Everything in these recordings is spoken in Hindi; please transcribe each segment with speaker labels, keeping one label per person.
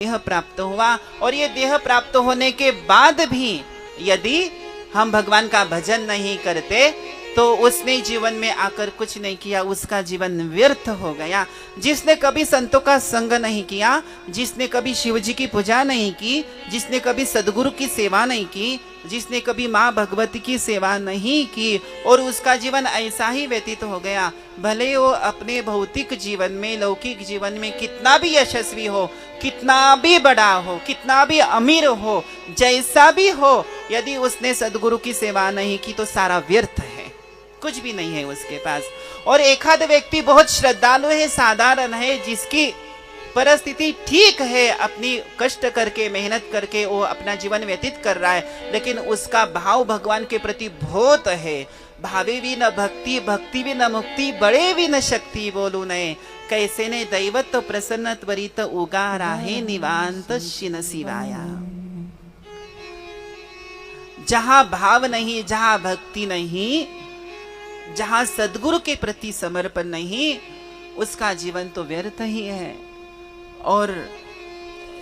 Speaker 1: देह प्राप्त हुआ। और ये देह प्राप्त होने के बाद भी यदि हम भगवान का भजन नहीं करते तो उसने जीवन में आकर कुछ नहीं किया, उसका जीवन व्यर्थ हो गया। जिसने कभी संतों का संग नहीं किया, जिसने कभी शिव जी की पूजा नहीं की, जिसने कभी सदगुरु की सेवा नहीं की, जिसने कभी माँ भगवती की सेवा नहीं की और उसका जीवन ऐसा ही व्यतीत हो गया, भले वो अपने भौतिक जीवन में, लौकिक जीवन में कितना भी यशस्वी हो, कितना भी बड़ा हो, कितना भी अमीर हो, जैसा भी हो, यदि उसने सदगुरु की सेवा नहीं की तो सारा व्यर्थ है, कुछ भी नहीं है उसके पास। और एक आध व्यक्ति बहुत श्रद्धालु है, साधारण है, जिसकी परिस्थिति ठीक है, अपनी कष्ट करके मेहनत करके वो अपना जीवन व्यतीत कर रहा है, लेकिन उसका भाव भगवान के प्रति बहुत है। भावे भी न भक्ति, भक्ति भी न मुक्ति, बड़े भी न शक्ति बोलू नये, कैसे ने दैवत प्रसन्न त्वरित उगा राहे निवांत शिन शिवाया। जहां भाव नहीं, जहां भक्ति नहीं, जहां सदगुरु के प्रति समर्पण नहीं, उसका जीवन तो व्यर्थ ही है। और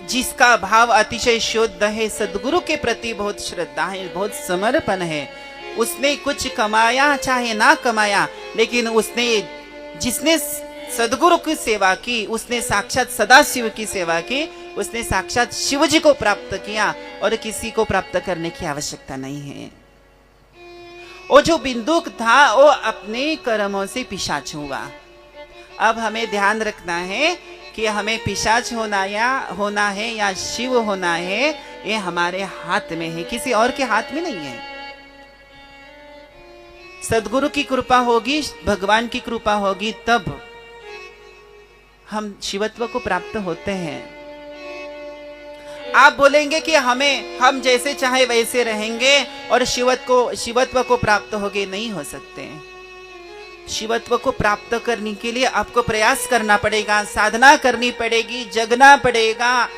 Speaker 1: जिसका भाव अतिशय शुद्ध है, सदगुरु के प्रति बहुत श्रद्धा है, बहुत समर्पण है, उसने कुछ कमाया चाहे ना कमाया, लेकिन उसने, जिसने सदगुरु की सेवा की, उसने साक्षात सदाशिव की सेवा की, उसने साक्षात शिव जी को प्राप्त किया और किसी को प्राप्त करने की आवश्यकता नहीं है। वो जो बिंदुक था वो अपने कर्मों से पिशाच हुआ। अब हमें ध्यान रखना है कि हमें पिशाच होना है या शिव होना है, ये हमारे हाथ में है, किसी और के हाथ में नहीं है। सदगुरु की कृपा होगी, भगवान की कृपा होगी, तब हम शिवत्व को प्राप्त होते हैं। आप बोलेंगे कि हम जैसे चाहे वैसे रहेंगे और शिवत्व को प्राप्त होगे, नहीं हो सकते। शिवत्व को प्राप्त करने के लिए आपको प्रयास करना पड़ेगा, साधना करनी पड़ेगी, जगना पड़ेगा,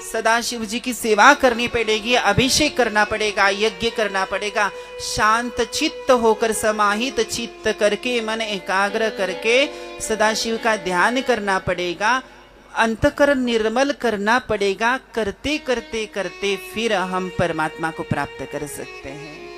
Speaker 1: सदा शिव जी की सेवा करनी पड़ेगी, अभिषेक करना पड़ेगा, यज्ञ करना पड़ेगा, शांत चित्त होकर, समाहित चित्त करके, मन एकाग्र करके सदा शिव का ध्यान करना पड़ेगा, अंतःकरण निर्मल करना पड़ेगा। करते करते करते फिर हम परमात्मा को प्राप्त कर सकते हैं।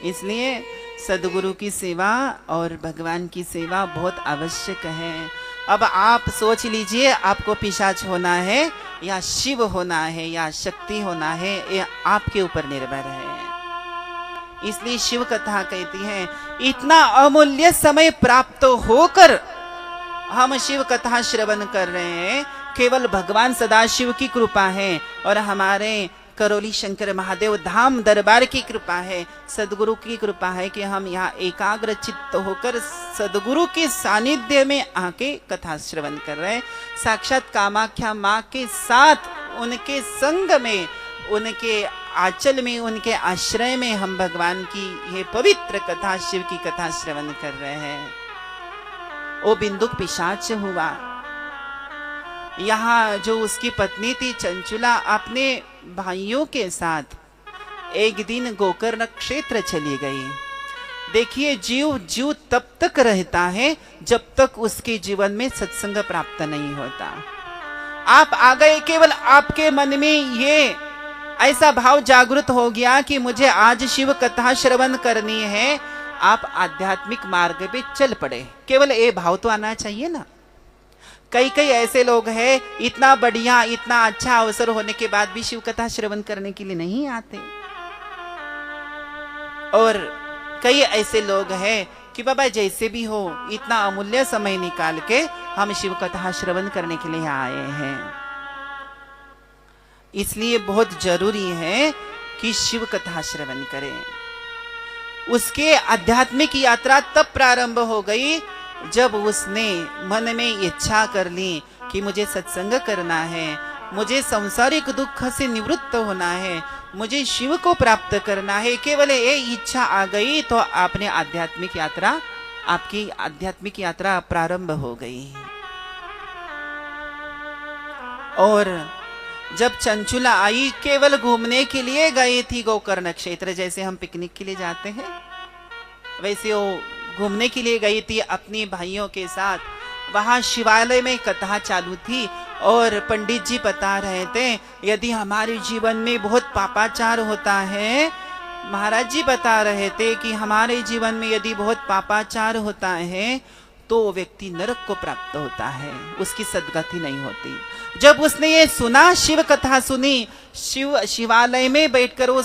Speaker 1: इसलिए सदगुरु की सेवा और भगवान की सेवा बहुत आवश्यक है। अब आप सोच लीजिए, आपको पिशाच होना है या शिव होना है या शक्ति होना है, ये आपके ऊपर निर्भर है। इसलिए शिव कथा कहती है, इतना अमूल्य समय प्राप्त होकर हम शिव कथा श्रवण कर रहे हैं, केवल भगवान सदाशिव की कृपा है और हमारे करौली शंकर महादेव धाम दरबार की कृपा है, सदगुरु की कृपा है कि हम यहाँ एकाग्र चित्त होकर सदगुरु के सानिध्य में आके कथा श्रवण कर रहे हैं। साक्षात कामाख्या माँ के साथ, उनके संग में, उनके आंचल में, उनके आश्रय में हम भगवान की ये पवित्र कथा, शिव की कथा श्रवण कर रहे हैं। वो बिंदुक पिशाच हुआ। यहाँ जो उसकी पत्नी थी चंचुला, अपने भाइयों के साथ एक दिन गोकर्ण क्षेत्र चली गई। देखिए, जीव तब तक रहता है जब तक उसके जीवन में सत्संग प्राप्त नहीं होता। आप आ गए, केवल आपके मन में ये ऐसा भाव जागृत हो गया कि मुझे आज शिव कथा श्रवण करनी है, आप आध्यात्मिक मार्ग पे चल पड़े। केवल ये भाव तो आना चाहिए ना। कई ऐसे लोग हैं, इतना बढ़िया, इतना अच्छा अवसर होने के बाद भी शिव कथा श्रवण करने के लिए नहीं आते। और कई ऐसे लोग हैं कि बाबा जैसे भी हो, इतना अमूल्य समय निकाल के हम शिव कथा श्रवण करने के लिए आए हैं। इसलिए बहुत जरूरी है कि शिव कथा श्रवण करें। उसके आध्यात्मिक यात्रा तब प्रारंभ हो गई जब उसने मन में इच्छा कर ली कि मुझे सत्संग करना है, मुझे संसारिक दुख से निवृत्त होना है, मुझे शिव को प्राप्त करना है। केवल ये इच्छा आ गई तो आपकी आध्यात्मिक यात्रा प्रारंभ हो गई। और जब चंचुला आई, केवल घूमने के लिए गई थी गोकर्ण क्षेत्र, जैसे हम पिकनिक के लिए जाते हैं वैसे वो घूमने के लिए गई थी अपने भाइयों के साथ। वहां शिवालय में कथा चालू थी और पंडित जी बता रहे थे यदि हमारे जीवन में बहुत पापाचार होता है, महाराज जी बता रहे थे कि हमारे जीवन में यदि बहुत पापाचार होता है तो व्यक्ति नरक को प्राप्त होता है, उसकी सद्गति नहीं होती। जब उसने ये सुना, शिव कथा सुनी, शिवालय में बैठकर वो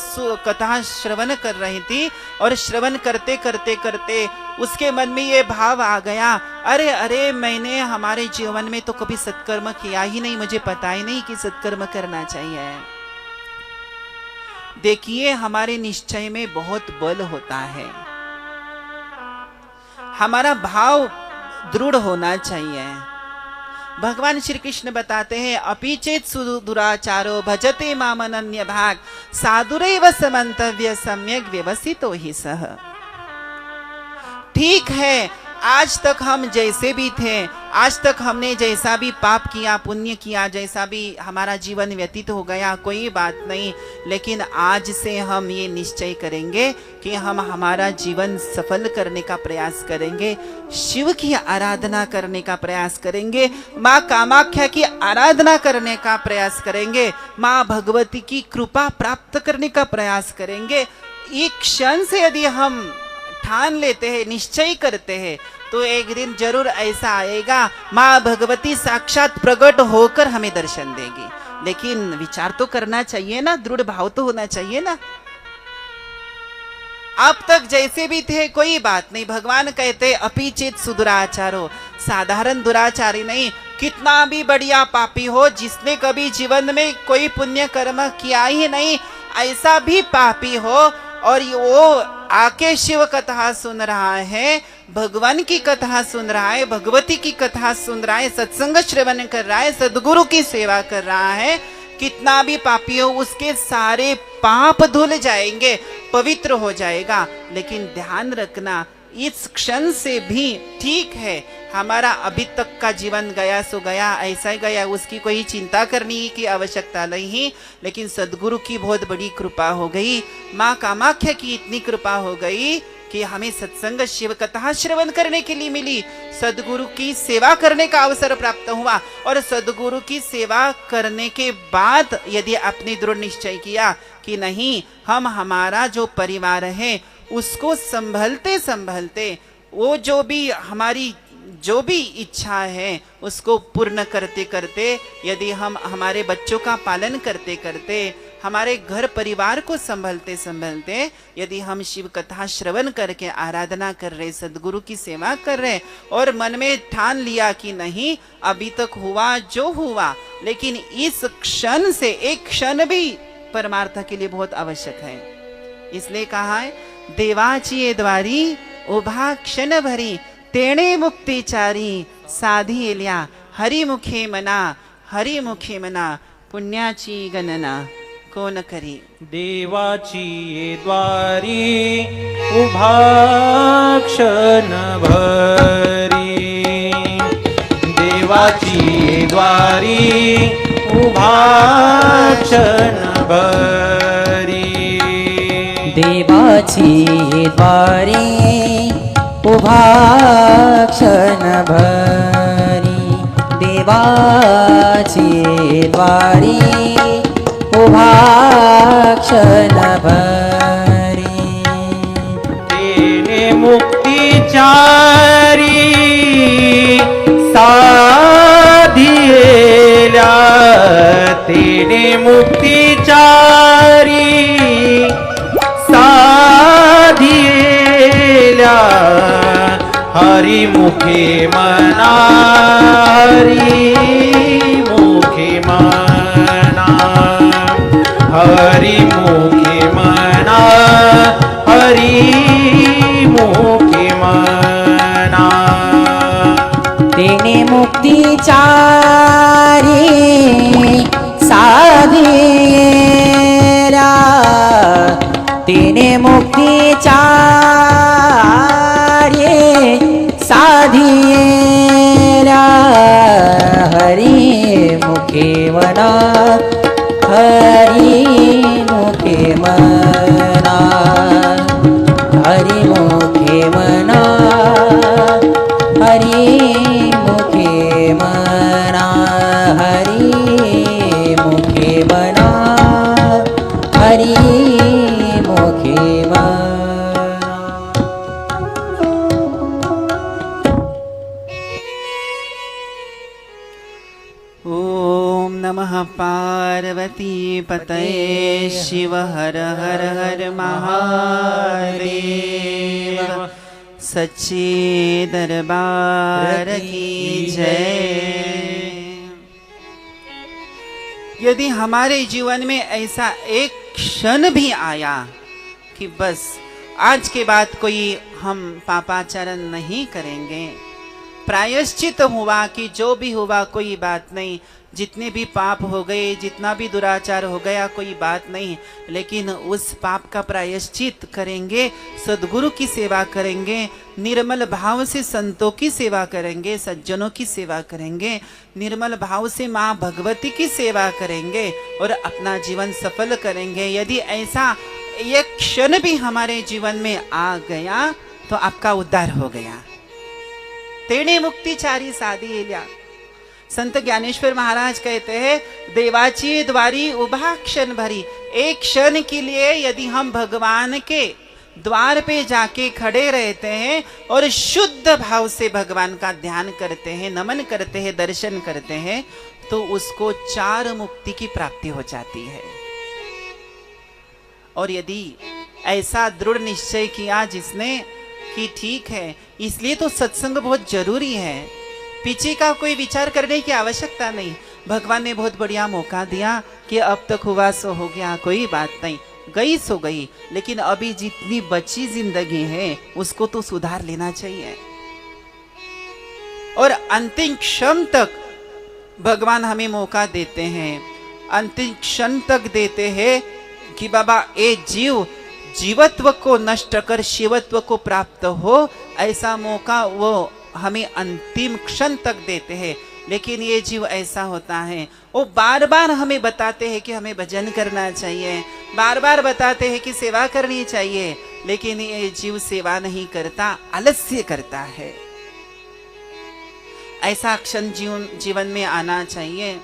Speaker 1: कथा श्रवण कर रही थी और श्रवण करते करते करते उसके मन में ये भाव आ गया, अरे अरे मैंने हमारे जीवन में तो कभी सत्कर्म किया ही नहीं, मुझे पता ही नहीं कि सत्कर्म करना चाहिए। देखिए हमारे निश्चय में बहुत बल होता है, हमारा भाव दृढ़ होना चाहिए। भगवान श्री कृष्ण बताते हैं अपि चेत सुदुराचारो भजते माम अनन्य भाग साधुरैव समन्तव्य सम्यक व्यवसितो हि सः। ठीक है, आज तक हम जैसे भी थे, आज तक हमने जैसा भी पाप किया पुण्य किया, जैसा भी हमारा जीवन व्यतीत हो गया, कोई बात नहीं, लेकिन आज से हम ये निश्चय करेंगे कि हम हमारा जीवन सफल करने का प्रयास करेंगे, शिव की आराधना करने का प्रयास करेंगे, माँ कामाख्या की आराधना करने का प्रयास करेंगे, माँ भगवती की कृपा प्राप्त करने का प्रयास करेंगे। एक क्षण से यदि हम ठान लेते हैं, निश्चय करते हैं, तो एक दिन जरूर ऐसा आएगा माँ भगवती साक्षात प्रकट होकर हमें दर्शन देगी। लेकिन विचार तो करना चाहिए ना, दृढ़ भाव तो होना चाहिए ना। अब तक जैसे भी थे कोई बात नहीं, भगवान कहते अपि चेत सुदुराचारो, साधारण दुराचारी नहीं, कितना भी बढ़िया पापी हो, जिसने कभी जीवन में कोई पुण्य कर्म किया ही नहीं, ऐसा भी पापी हो और वो आके शिव कथा सुन रहा है, भगवान की कथा सुन रहा है, भगवती की कथा सुन रहा है, सत्संग श्रवण कर रहा है, सदगुरु की सेवा कर रहा है, कितना भी पापी हो उसके सारे पाप धुल जाएंगे, पवित्र हो जाएगा। लेकिन ध्यान रखना, इस क्षण से भी ठीक है हमारा अभी तक का जीवन गया सो गया, ऐसा ही गया, उसकी कोई चिंता करने की आवश्यकता नहीं। लेकिन सदगुरु की बहुत बड़ी कृपा हो गई, माँ कामाख्या की इतनी कृपा हो गई कि हमें सत्संग शिव कथा श्रवण करने के लिए मिली, सदगुरु की सेवा करने का अवसर प्राप्त हुआ। और सदगुरु की सेवा करने के बाद यदि आपने दृढ़ निश्चय किया कि नहीं, हम हमारा जो परिवार है उसको संभलते संभलते वो जो भी हमारी जो भी इच्छा है उसको पूर्ण करते करते, यदि हम हमारे बच्चों का पालन करते करते, हमारे घर परिवार को संभलते संभलते, यदि हम शिव कथा श्रवण करके आराधना कर रहे, सदगुरु की सेवा कर रहे और मन में ठान लिया कि नहीं अभी तक हुआ जो हुआ, लेकिन इस क्षण से एक क्षण भी परमार्थ के लिए बहुत आवश्यक है। इसलिए कहा है देवाची द्वारी उभा क्षण भरी तेणे मुक्तिचारी साधी एल्या हरिमुखे मना पुण्याची गणना कोण करी।
Speaker 2: देवाची द्वारी उभा क्षण भरी, देवाची द्वारी उभा क्षण भरी,
Speaker 3: देवाची द्वारी उभा क्षण भरी, देवाची द्वारी उभा क्षण भरी,
Speaker 2: तेने मुक्तिचारी साधिएल्या, तेने मुक्तिचारी साधिएल्या हरिमुखे मना, हरिमुखे मना, हरिमुखे मना, हरिमुखे मना,
Speaker 3: तेने मुक्तिचारी साधिएल्या, तेने मुक्तिचारी साधिएल्या हरिमुखे मना, हरिमुखे मना, हरिमुखे मना, हरिमुखे मना, हरि द्वारी मोखे मना।
Speaker 1: ओम नमः पार्वती पतये शिव हर हर हर महादेव। सच्चे दरबार की जय। यदि हमारे जीवन में ऐसा एक क्षण भी आया कि बस आज के बाद कोई हम पापाचरण नहीं करेंगे, प्रायश्चित हुआ कि जो भी हुआ कोई बात नहीं, जितने भी पाप हो गए, जितना भी दुराचार हो गया कोई बात नहीं, लेकिन उस पाप का प्रायश्चित करेंगे, सद्गुरु की सेवा करेंगे, निर्मल भाव से संतों की सेवा करेंगे, सज्जनों की सेवा करेंगे, निर्मल भाव से माँ भगवती की सेवा करेंगे और अपना जीवन सफल करेंगे। यदि ऐसा एक क्षण भी हमारे जीवन में आ गया तो आपका उद्धार हो गया। तेणे मुक्तिचारी साधी एल्या। संत ज्ञानेश्वर महाराज कहते हैं, देवाची द्वारी उभा क्षण भरी। एक क्षण के लिए यदि हम भगवान के द्वार पे जाके खड़े रहते हैं और शुद्ध भाव से भगवान का ध्यान करते हैं, नमन करते हैं, दर्शन करते हैं, तो उसको 4 मुक्ति की प्राप्ति हो जाती है। और यदि ऐसा दृढ़ निश्चय किया जिसने कि ठीक है, इसलिए तो सत्संग बहुत जरूरी है, पीछे का कोई विचार करने की आवश्यकता नहीं। भगवान ने बहुत बढ़िया मौका दिया कि अब तक हुआ सो हो गया, कोई बात नहीं, गई सो गई, लेकिन अभी जितनी बची जिंदगी है उसको तो सुधार लेना चाहिए। और अंतिम क्षण तक भगवान हमें मौका देते हैं, अंतिम क्षण तक देते हैं कि बाबा ए जीव जीवत्व को नष्ट कर शिवत्व को प्राप्त हो, ऐसा मौका वो हमें अंतिम क्षण तक देते हैं। लेकिन ये जीव ऐसा होता है, वो बार बार हमें बताते हैं कि हमें भजन करना चाहिए, बार बार बताते हैं कि सेवा करनी चाहिए, लेकिन ये जीव सेवा नहीं करता, आलस्य करता है। ऐसा क्षण जीवन में आना चाहिए।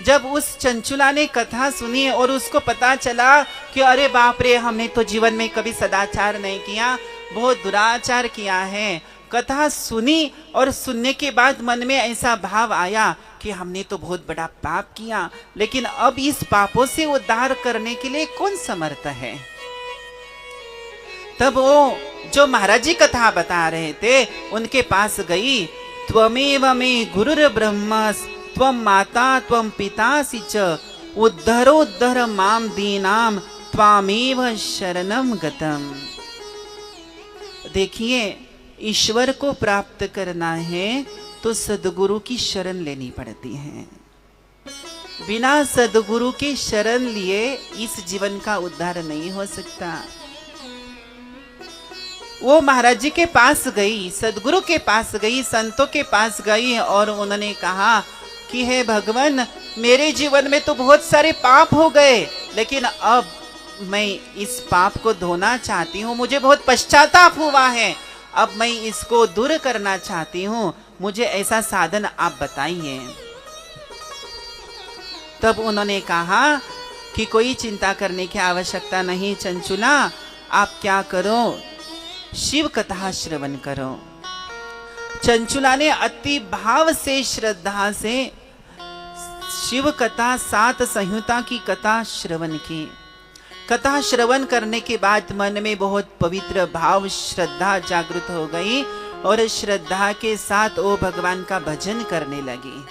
Speaker 1: जब उस चंचुला ने कथा सुनी और उसको पता चला कि अरे बाप रे, हमने तो जीवन में कभी सदाचार नहीं किया, बहुत दुराचार किया है। कथा सुनी और सुनने के बाद मन में ऐसा भाव आया कि हमने तो बहुत बड़ा पाप किया, लेकिन अब इस पापों से उद्धार करने के लिए कौन समर्थ है। तब वो जो महाराज जी कथा बता रहे थे उनके पास गई। त्वमेव मे गुरुर ब्रह्म त्वम माता त्वम पितासि च उद्धरोद्धर माम दीनाम त्वामेव शरणम गतम। देखिए, ईश्वर को प्राप्त करना है तो सद्गुरु की शरण लेनी पड़ती है। बिना सद्गुरु की शरण लिए इस जीवन का उद्धार नहीं हो सकता। वो महाराज जी के पास गई, सद्गुरु के पास गई, संतों के पास गई और उन्होंने कहा कि हे भगवान, मेरे जीवन में तो बहुत सारे पाप हो गए, लेकिन अब मैं इस पाप को धोना चाहती हूँ, मुझे बहुत पश्चाताप हुआ है, अब मैं इसको दूर करना चाहती हूँ, मुझे ऐसा साधन आप बताइए। तब उन्होंने कहा कि कोई चिंता करने की आवश्यकता नहीं चंचुला, आप क्या करो, शिव कथा श्रवण करो। चंचुला ने अति भाव से श्रद्धा से शिव कथा 7 संहिता की कथा श्रवण की। कथा श्रवण करने के बाद मन में बहुत पवित्र भाव श्रद्धा जागृत हो गई और श्रद्धा के साथ वो भगवान का भजन करने लगी।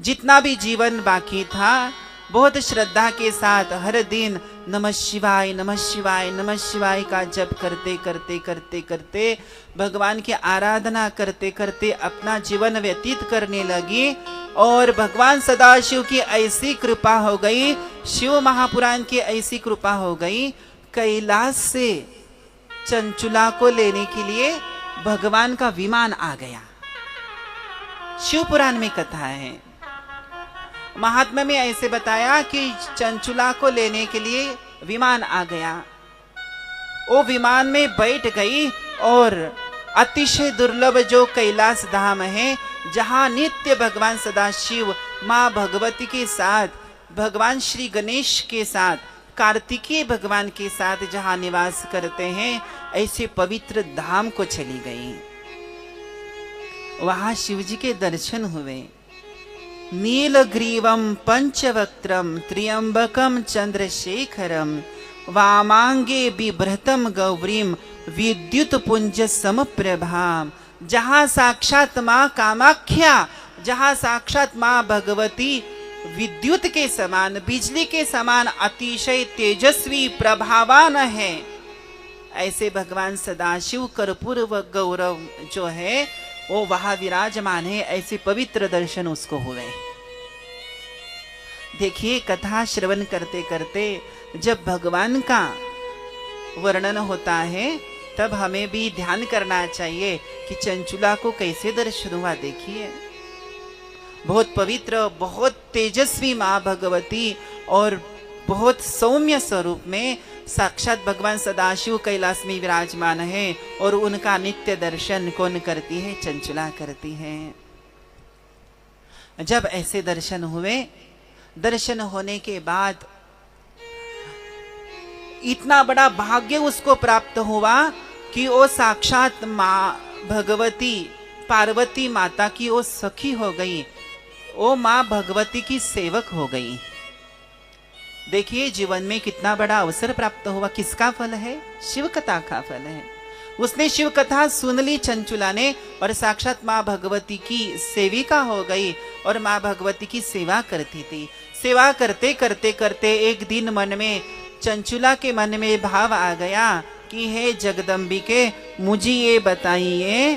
Speaker 1: जितना भी जीवन बाकी था बहुत श्रद्धा के साथ हर दिन नमः शिवाय नमः शिवाय नमः शिवाय का जप करते करते करते करते भगवान की आराधना करते करते अपना जीवन व्यतीत करने लगी। और भगवान सदाशिव की ऐसी कृपा हो गई, शिव महापुराण की ऐसी कृपा हो गई, कैलाश से चंचुला को लेने के लिए भगवान का विमान आ गया। शिव पुराण में कथा है, महात्मा में ऐसे बताया कि चंचुला को लेने के लिए विमान आ गया। वो विमान में बैठ गई और अतिशय दुर्लभ जो कैलाश धाम है, जहां नित्य भगवान सदाशिव माँ भगवती के साथ भगवान श्री गणेश के साथ, कार्तिकेय भगवान के साथ जहां निवास करते हैं, ऐसे पवित्र धाम को चली गई। वहां शिव जी के दर्शन हुए। नीलग्रीवम पंचवक्त्रम त्र्यंबकम चंद्रशेखरम वामांगे बिभ्रतम गौरीम विद्युत पुंज समप्रभाम। जहां साक्षात मां कामाख्या, जहां साक्षात मां भगवती विद्युत के समान, बिजली के समान अतिशय तेजस्वी प्रभावान है, ऐसे भगवान सदाशिव कर्पूर व गौरव जो है वो वहां विराजमान है। ऐसे पवित्र दर्शन उसको हुए। देखिए, कथा श्रवण करते करते जब भगवान का वर्णन होता है तब हमें भी ध्यान करना चाहिए कि चंचुला को कैसे दर्शन हुआ। देखिए, बहुत पवित्र, बहुत तेजस्वी मां भगवती और बहुत सौम्य स्वरूप में साक्षात भगवान सदाशिव कैलाश में विराजमान है और उनका नित्य दर्शन कौन करती है? चंचुला करती है। जब ऐसे दर्शन हुए, दर्शन होने के बाद इतना बड़ा भाग्य उसको प्राप्त हुआ कि वो साक्षात मां भगवती पार्वती माता की वो सखी हो गई, वो मां भगवती की सेवक हो गई। देखिए, जीवन में कितना बड़ा अवसर प्राप्त हुआ। किसका फल है? शिव कथा का फल है। उसने शिव कथा सुन ली चंचुला ने और साक्षात मां भगवती की सेविका हो गई और मां भगवती की सेवा करती थी। सेवा करते करते करते एक दिन मन में, चंचुला के मन में भाव आ गया कि हे जगदम्बिके, मुझे ये बताइए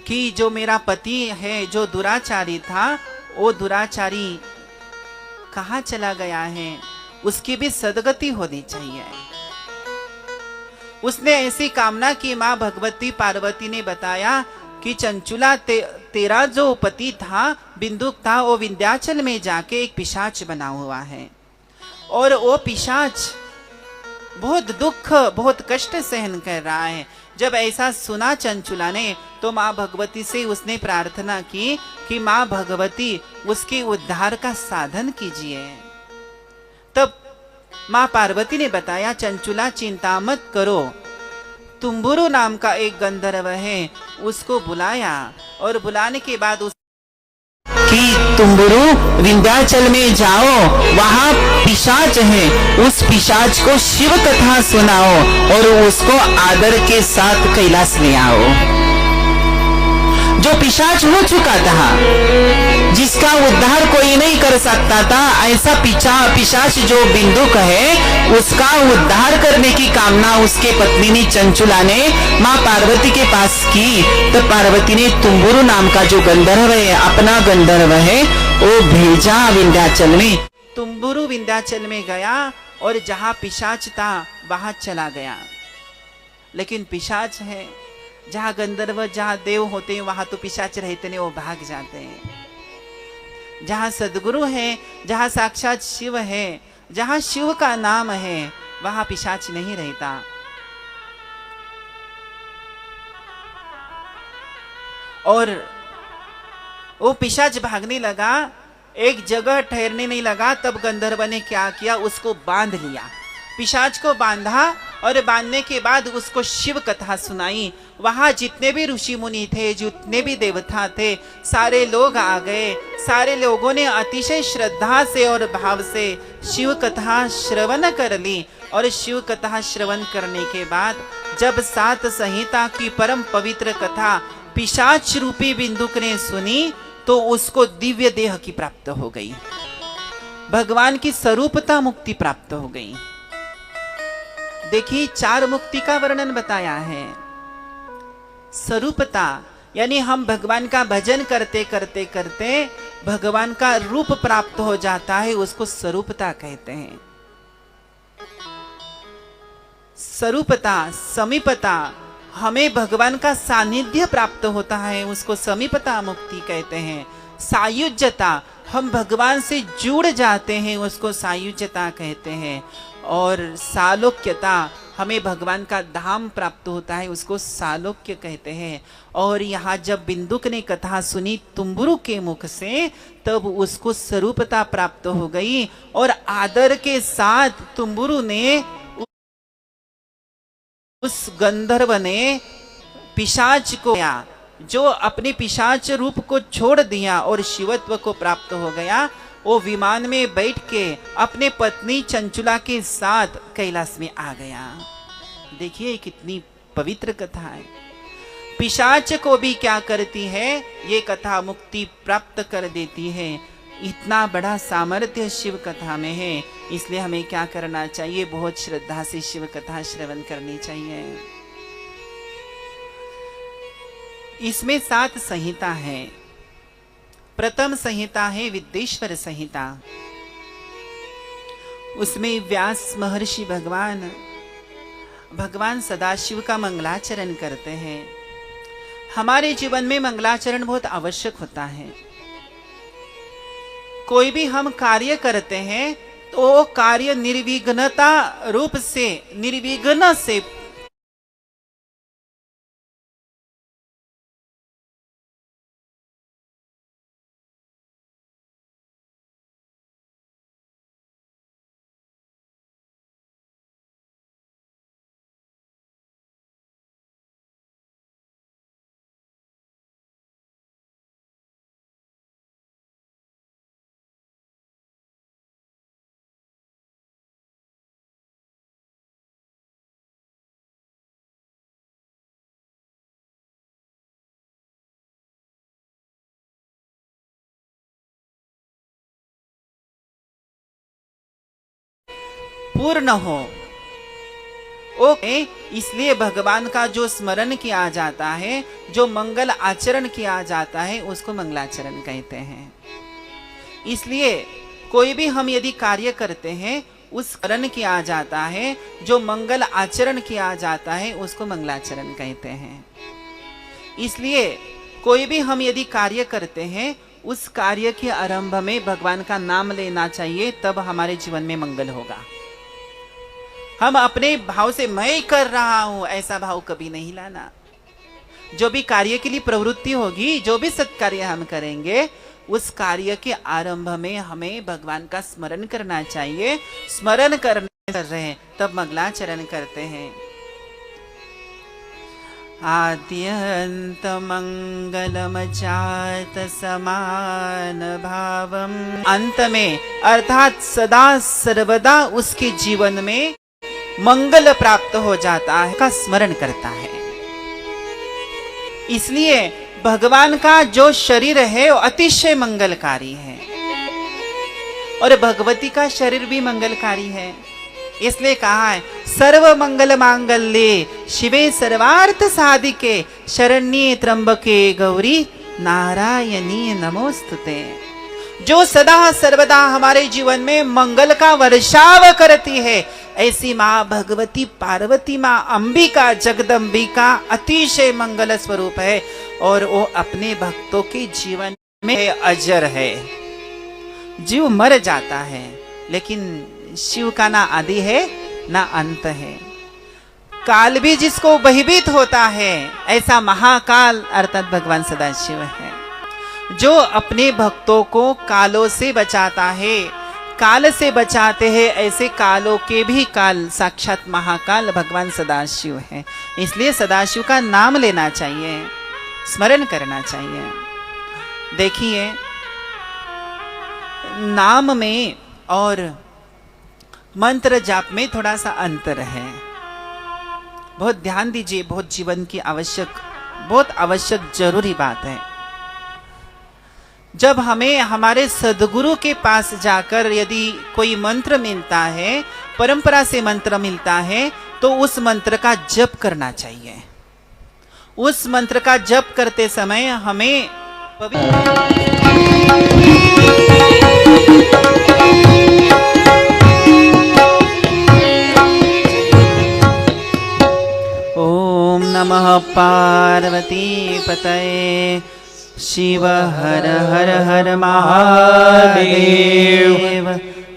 Speaker 1: कि जो मेरा पति है, जो दुराचारी था, वो दुराचारी कहाँ चला गया है? उसकी भी सदगति होनी चाहिए। उसने ऐसी कामना की। मां भगवती पार्वती ने बताया कि चंचुला तेरा जो पति था, बिंदुक था, वो विंध्याचल में जाके एक पिशाच बना हुआ है और वो पिशाच बहुत दुख, बहुत कष्ट सहन कर रहा है। जब ऐसा सुना चंचुला ने तो मां भगवती से उसने प्रार्थना की कि मां भगवती उसके उद्धार का साधन कीजिए। तब मां पार्वती ने बताया, चंचुला चिंता मत करो, तुम्बुरु नाम का एक गंधर्व है, उसको बुलाया और बुलाने के बाद उस कि तुम्बुरु विंध्याचल में जाओ, वहां पिशाच है, उस पिशाच को शिव कथा सुनाओ और उसको आदर के साथ कैलाश ले आओ। जो पिशाच हो चुका था, जिसका उद्धार कोई नहीं कर सकता था, ऐसा पिशाच जो बिंदुक है, उसका उद्धार करने की कामना उसके पत्नी ने चंचुला ने मां पार्वती के पास की। तो पार्वती ने तुम्बुरु नाम का जो गंधर्व है, अपना गंधर्व है, वो भेजा विंध्याचल में। तुम्बुरु विंध्याचल में गया और जहां पिशाच था वहां चला गया। लेकिन पिशाच है, जहां गंधर्व, जहां देव होते हैं, वहां तो पिशाच रहते नहीं, वो भाग जाते हैं। जहां सदगुरु है, जहां साक्षात शिव है, जहां शिव का नाम है, वहां पिशाच नहीं रहता। और वो पिशाच भागने लगा, एक जगह ठहरने नहीं लगा। तब गंधर्व ने क्या किया? उसको बांध लिया, पिशाच को बांधा और बांधने के बाद उसको शिव कथा सुनाई। वहां जितने भी ऋषि मुनि थे, जितने भी देवता थे, सारे लोग आ गए। सारे लोगों ने अतिशय श्रद्धा से और भाव से शिव कथा श्रवण कर ली। और शिव कथा श्रवण करने के बाद जब 7 संहिता की परम पवित्र कथा पिशाच रूपी बिंदुक ने सुनी तो उसको दिव्य देह की प्राप्त हो गई, भगवान की स्वरूपता मुक्ति प्राप्त हो गई। देखिए, 4 मुक्ति का वर्णन बताया है। स्वरूपता यानी हम भगवान का भजन करते करते करते भगवान का रूप प्राप्त हो जाता है, उसको स्वरूपता कहते हैं। स्वरूपता, समीपता, हमें भगवान का सानिध्य प्राप्त होता है, उसको समीपता मुक्ति कहते हैं। सायुज्यता, हम भगवान से जुड़ जाते हैं, उसको सायुज्यता कहते हैं। और सालोक्यता, हमें भगवान का धाम प्राप्त होता है, उसको सालोक्य कहते हैं। और यहाँ जब बिंदुक ने कथा सुनी तुम्बुरु के मुख से, तब उसको स्वरूपता प्राप्त हो गई और आदर के साथ तुम्बुरु ने, उस गंधर्व ने पिशाच को, जो अपने पिशाच रूप को छोड़ दिया और शिवत्व को प्राप्त हो गया, वो विमान में बैठ के अपने पत्नी चंचुला के साथ कैलाश में आ गया। देखिए कितनी पवित्र कथा है। पिशाच को भी क्या करती है ये कथा, मुक्ति प्राप्त कर देती है। इतना बड़ा सामर्थ्य शिव कथा में है, इसलिए हमें क्या करना चाहिए, बहुत श्रद्धा से शिव कथा श्रवण करनी चाहिए। इसमें 7 संहिता है। प्रथम संहिता है विद्येश्वर संहिता। उसमें व्यास महर्षि भगवान सदाशिव का मंगलाचरण करते हैं। हमारे जीवन में मंगलाचरण बहुत आवश्यक होता है। कोई भी हम कार्य करते हैं तो कार्य निर्विघ्नता रूप से, निर्विघ्न से पूर्ण हो। ओके, इसलिए भगवान का जो स्मरण किया जाता है, जो मंगल आचरण किया जाता है, उसको मंगलाचरण कहते हैं। इसलिए कोई भी हम यदि कार्य करते हैं, उस स्मरण किया जाता है, जो मंगल आचरण किया जाता है, उसको मंगलाचरण कहते हैं। इसलिए कोई भी हम यदि कार्य करते हैं, उस कार्य के आरंभ में भगवान का नाम लेना चाहिए, तब हमारे जीवन में मंगल होगा। हम अपने भाव से मैं कर रहा हूं ऐसा भाव कभी नहीं लाना। जो भी कार्य के लिए प्रवृत्ति होगी, जो भी सत्कार्य हम करेंगे, उस कार्य के आरंभ में हमें भगवान का स्मरण करना चाहिए। स्मरण कर रहे हैं तब मंगलाचरण करते हैं। आद्यंत मंगलम जात समान भावम, अंत में अर्थात सदा सर्वदा उसके जीवन में मंगल प्राप्त हो जाता है, का स्मरण करता है। इसलिए भगवान का जो शरीर है वो अतिशय मंगलकारी है और भगवती का शरीर भी मंगलकारी है। इसलिए कहा है सर्व मंगल मांगल्ये शिवे सर्वार्थ साधिके शरण्ये त्र्यंबके गौरी नारायणी नमोस्तुते। जो सदा सर्वदा हमारे जीवन में मंगल का वर्षाव करती है, ऐसी माँ भगवती पार्वती, माँ अंबिका जगदम्बिका अतिशय मंगल स्वरूप है और वो अपने भक्तों के जीवन में अजर है। जीव मर जाता है लेकिन शिव का ना आदि है ना अंत है। काल भी जिसको भयभीत होता है, ऐसा महाकाल अर्थात भगवान सदाशिव है, जो अपने भक्तों को कालों से बचाता है, काल से बचाते हैं। ऐसे कालों के भी काल साक्षात महाकाल भगवान सदाशिव है। इसलिए सदाशिव का नाम लेना चाहिए, स्मरण करना चाहिए। देखिए, नाम में और मंत्र जाप में थोड़ा सा अंतर है। बहुत ध्यान दीजिए, बहुत जीवन की बहुत आवश्यक जरूरी बात है। जब हमें हमारे सद्गुरु के पास जाकर यदि कोई मंत्र मिलता है, परंपरा से मंत्र मिलता है, तो उस मंत्र का जप करना चाहिए। उस मंत्र का जप करते समय हमें ओम नमः पार्वती पतये शिव हर हर हर महादेव।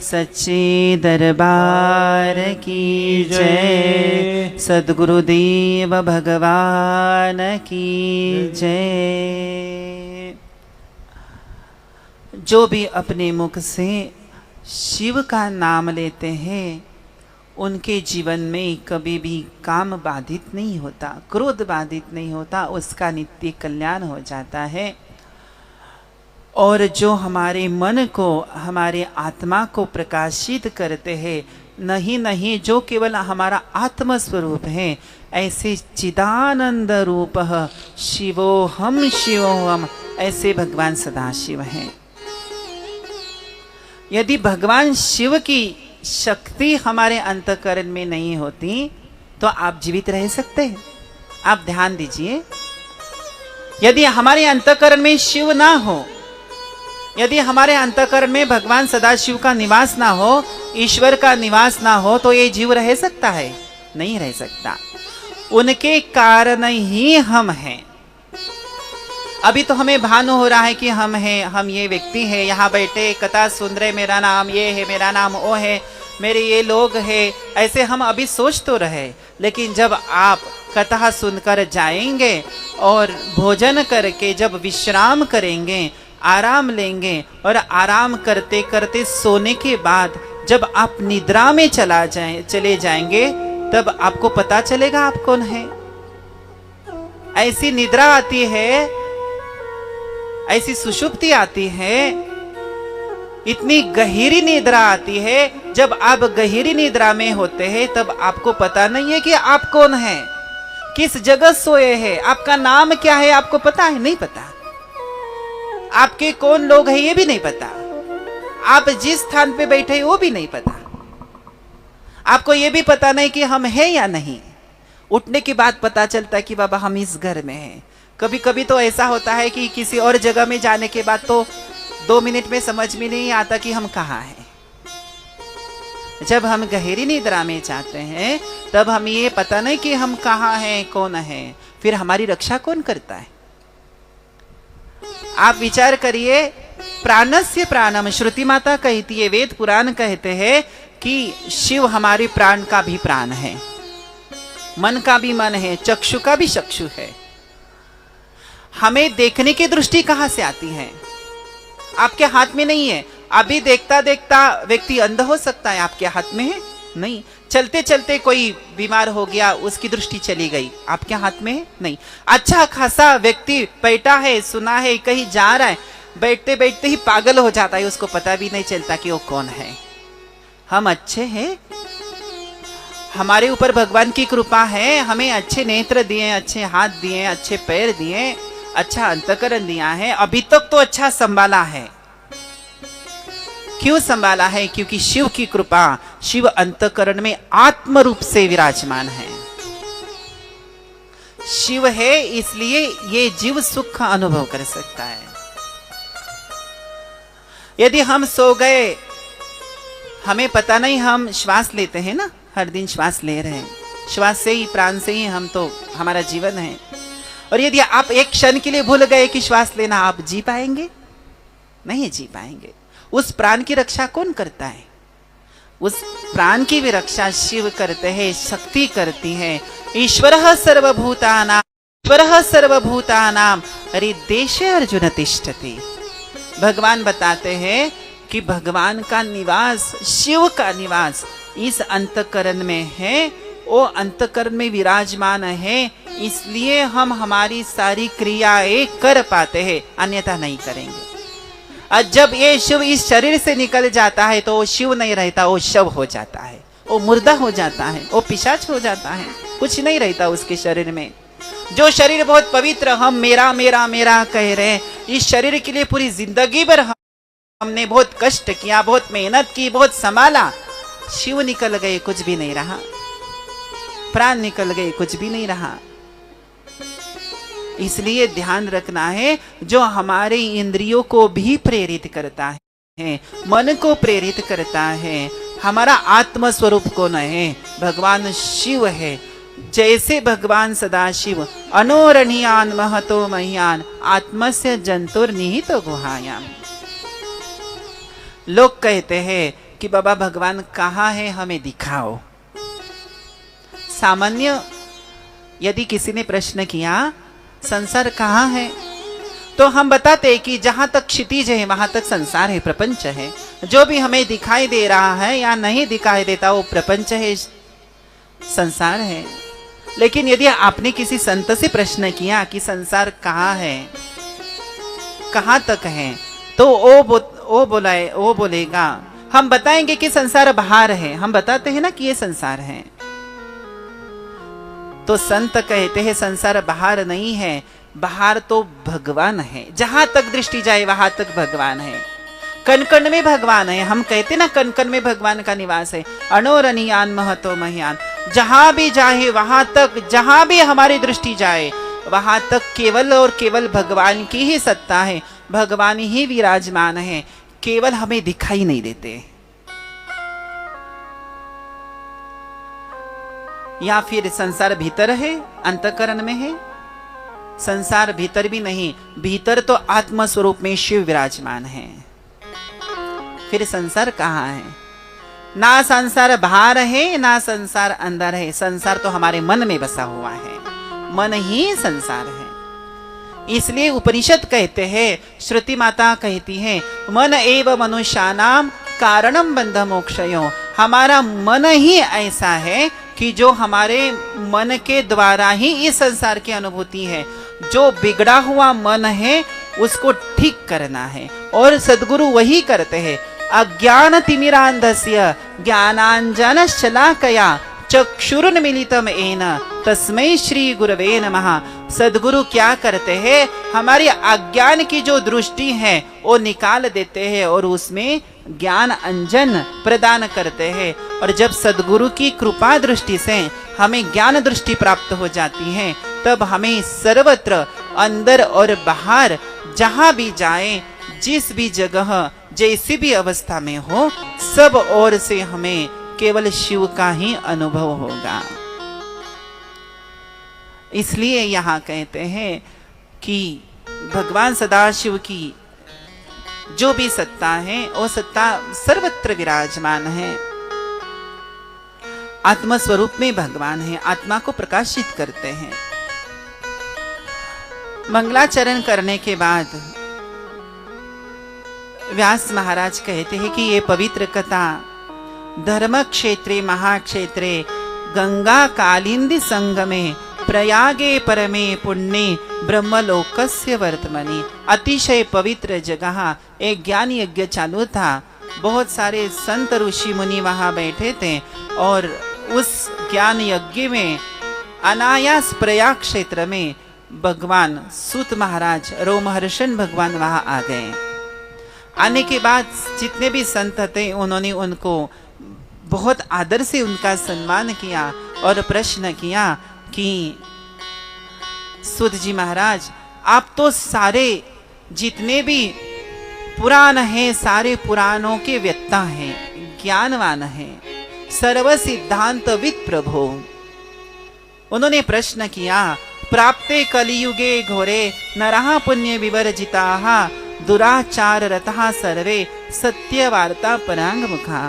Speaker 1: सच्चे दरबार की जय। सद्गुरुदेव भगवान की जय। जो भी अपने मुख से शिव का नाम लेते हैं उनके जीवन में कभी भी काम बाधित नहीं होता, क्रोध बाधित नहीं होता, उसका नित्य कल्याण हो जाता है। और जो हमारे मन को, हमारे आत्मा को प्रकाशित करते हैं, नहीं जो केवल हमारा आत्म स्वरूप है, ऐसे चिदानंद रूप शिवोहम शिवोहम, ऐसे भगवान सदाशिव हैं। यदि भगवान शिव की शक्ति हमारे अंतःकरण में नहीं होती तो आप जीवित रह सकते हैं? आप ध्यान दीजिए, यदि हमारे अंतःकरण में शिव ना हो, यदि हमारे अंतःकरण में भगवान सदाशिव का निवास ना हो, ईश्वर का निवास ना हो, तो ये जीव रह सकता है? नहीं रह सकता। उनके कारण ही हम हैं। अभी तो हमें भान हो रहा है कि हम हैं, हम ये व्यक्ति हैं, यहाँ बैठे कथा सुन रहे, मेरा नाम ये है, मेरा नाम वो है, मेरे ये लोग हैं, ऐसे हम अभी सोच तो रहे। लेकिन जब आप कथा सुनकर जाएंगे और भोजन करके जब विश्राम करेंगे, आराम लेंगे, और आराम करते करते सोने के बाद जब आप निद्रा में चले जाएंगे, तब आपको पता चलेगा आप कौन है। ऐसी निद्रा आती है, ऐसी सुषुप्ति आती है, इतनी गहरी निद्रा आती है। जब आप गहरी निद्रा में होते हैं तब आपको पता नहीं है कि आप कौन हैं, किस जगह सोए हैं, आपका नाम क्या है, आपको पता है? नहीं पता। आपके कौन लोग हैं ये भी नहीं पता। आप जिस स्थान पे बैठे वो भी नहीं पता। आपको ये भी पता नहीं कि हम हैं या नहीं। उठने के बाद पता चलता है कि बाबा हम इस घर में हैं। कभी कभी तो ऐसा होता है कि किसी और जगह में जाने के बाद तो 2 मिनट में समझ में नहीं आता कि हम कहाँ हैं। जब हम गहरी निद्रा में जाते हैं तब हमें ये पता नहीं कि हम कहाँ हैं, कौन है। फिर हमारी रक्षा कौन करता है? आप विचार करिए, प्राणस्य प्राणम, श्रुति माता कहती है, वेद पुराण कहते हैं कि शिव हमारे प्राण का भी प्राण है, मन का भी मन है, चक्षु का भी चक्षु है। हमें देखने की दृष्टि कहां से आती है? आपके हाथ में नहीं है। अभी देखता देखता व्यक्ति अंध हो सकता है, आपके हाथ में है? नहीं। चलते चलते कोई बीमार हो गया, उसकी दृष्टि चली गई, आपके हाथ में है? नहीं। अच्छा खासा व्यक्ति बैठा है, सुना है, कहीं जा रहा है, बैठते बैठते ही पागल हो जाता है, उसको पता भी नहीं चलता कि वो कौन है। हम अच्छे हैं, हमारे ऊपर भगवान की कृपा है, हमें अच्छे नेत्र दिए, अच्छे हाथ दिए, अच्छे पैर दिए, अच्छा अंतःकरण दिया है, अभी तक तो अच्छा संभाला है। क्यों संभाला है? क्योंकि शिव की कृपा, शिव अंतःकरण में आत्म रूप से विराजमान है। शिव है इसलिए ये जीव सुख का अनुभव कर सकता है। यदि हम सो गए, हमें पता नहीं, हम श्वास लेते हैं ना, हर दिन श्वास ले रहे हैं, श्वास से ही, प्राण से ही हम तो, हमारा जीवन है। और यदि आप एक क्षण के लिए भूल गए कि श्वास लेना, आप जी पाएंगे? नहीं जी पाएंगे। उस प्राण की रक्षा कौन करता है? उस प्राण की भी रक्षा शिव करते हैं, शक्ति करती है। ईश्वरः सर्वभूतानां, ईश्वरः सर्वभूतानां हृदेशे अर्जुन तिष्ठति। भगवान बताते हैं कि भगवान का निवास, शिव का निवास इस अंतःकरण में है, वो अंतःकरण में विराजमान है, इसलिए हम हमारी सारी क्रियाएं कर पाते हैं, अन्यथा नहीं करेंगे। और जब ये शिव इस शरीर से निकल जाता है तो वो शिव नहीं रहता, वो शव हो जाता है, वो मुर्दा हो जाता है, वो पिशाच हो जाता है, कुछ नहीं रहता उसके शरीर में। जो शरीर बहुत पवित्र, हम मेरा मेरा मेरा कह रहे हैं, इस शरीर के लिए पूरी जिंदगी भर हमने बहुत कष्ट किया, बहुत मेहनत की, बहुत संभाला, शिव निकल गए, कुछ भी नहीं रहा। प्राण निकल गए, कुछ भी नहीं रहा। इसलिए ध्यान रखना है, जो हमारे इंद्रियों को भी प्रेरित करता है, मन को प्रेरित करता है, हमारा आत्म स्वरूप कौन है? भगवान शिव है। जैसे भगवान सदाशिव अनोरणीयान महतो मह्यान आत्मस्य जंतुर्निहितो गुहायाम। लोग कहते हैं कि बाबा भगवान कहाँ है, हमें दिखाओ। सामान्य यदि किसी ने प्रश्न किया संसार कहाँ है, तो हम बताते कि जहां तक क्षितिज है वहां तक संसार है, प्रपंच है। जो भी हमें दिखाई दे रहा है या नहीं दिखाई देता वो प्रपंच है, संसार है। लेकिन यदि आपने किसी संत से प्रश्न किया कि संसार कहाँ है, कहाँ तक है, तो वो बोलेगा, हम बताएंगे कि संसार बाहर है। हम बताते हैं ना कि ये संसार है, तो संत कहते हैं संसार बाहर नहीं है, बाहर तो भगवान है। जहां तक दृष्टि जाए वहां तक भगवान है, कण कण में भगवान है। हम कहते ना कण कण में भगवान का निवास है। अणोरणीयान महतो महियान, जहां भी जाए वहां तक, जहां भी हमारी दृष्टि जाए वहां तक केवल और केवल भगवान की ही सत्ता है, भगवान ही विराजमान है, केवल हमें दिखाई नहीं देते। या फिर संसार भीतर है, अंतःकरण में है? संसार भीतर भी नहीं, भीतर तो आत्म स्वरूप में शिव विराजमान है। फिर संसार कहाँ है? ना संसार बाहर है ना संसार अंदर है, संसार तो हमारे मन में बसा हुआ है, मन ही संसार है। इसलिए उपनिषद कहते हैं, श्रुति माता कहती है, मन एव मनुष्यानाम कारणम बंध मोक्षयो। हमारा मन ही ऐसा है कि जो हमारे मन के द्वारा ही इस संसार की अनुभूति है। जो बिगड़ा हुआ मन है उसको ठीक करना है, और सद्गुरु वही करते हैं। अज्ञान तिमिरांधस्य ज्ञानांजन शलाकया चक्षुरुन्मीलितम येन तस्मै श्री गुरवे नमः। सद्गुरु क्या करते हैं, हमारी अज्ञान की जो दृष्टि है वो निकाल देते हैं और उसमें ज्ञान अंजन प्रदान करते हैं। और जब सद्गुरु की कृपा दृष्टि से हमें ज्ञान दृष्टि प्राप्त हो जाती है, तब हमें सर्वत्र अंदर और बाहर जहां भी जाए, जिस भी जगह जैसी भी अवस्था में हो, सब ओर से हमें केवल शिव का ही अनुभव होगा। इसलिए यहाँ कहते हैं कि भगवान सदाशिव की जो भी सत्ता है वो सत्ता सर्वत्र विराजमान है। आत्म स्वरूप में भगवान है, आत्मा को प्रकाशित करते हैं। मंगलाचरण करने के बाद व्यास महाराज कहते हैं कि ये पवित्र कथा धर्म क्षेत्रे महाक्षेत्रे गंगा कालिंदी संगमे प्रयागे परमे पुण्ये ब्रह्मलोकस्य वर्तमनि। अतिशय पवित्र जगह एक ज्ञान यज्ञ चालू था, बहुत सारे संत ऋषि मुनि वहां बैठे थे, और उस ज्ञान यज्ञ में अनायास प्रयाग क्षेत्र में भगवान सूत महाराज रोमहर्षण भगवान वहां आ गए। आने के बाद जितने भी संत थे उन्होंने उनको बहुत आदर से उनका सम्मान किया और प्रश्न किया कि सूत जी महाराज, आप तो सारे जितने भी पुराण हैं, सारे पुराणों के वेत्ता हैं, ज्ञानवान हैं, सर्व सिद्धांतविद प्रभु। उन्होंने प्रश्न किया, प्राप्ते कलियुगे घोरे नरः पुण्य विवर्जिताः दुराचार रतः सर्वे सत्य वार्ता परांग मुखा।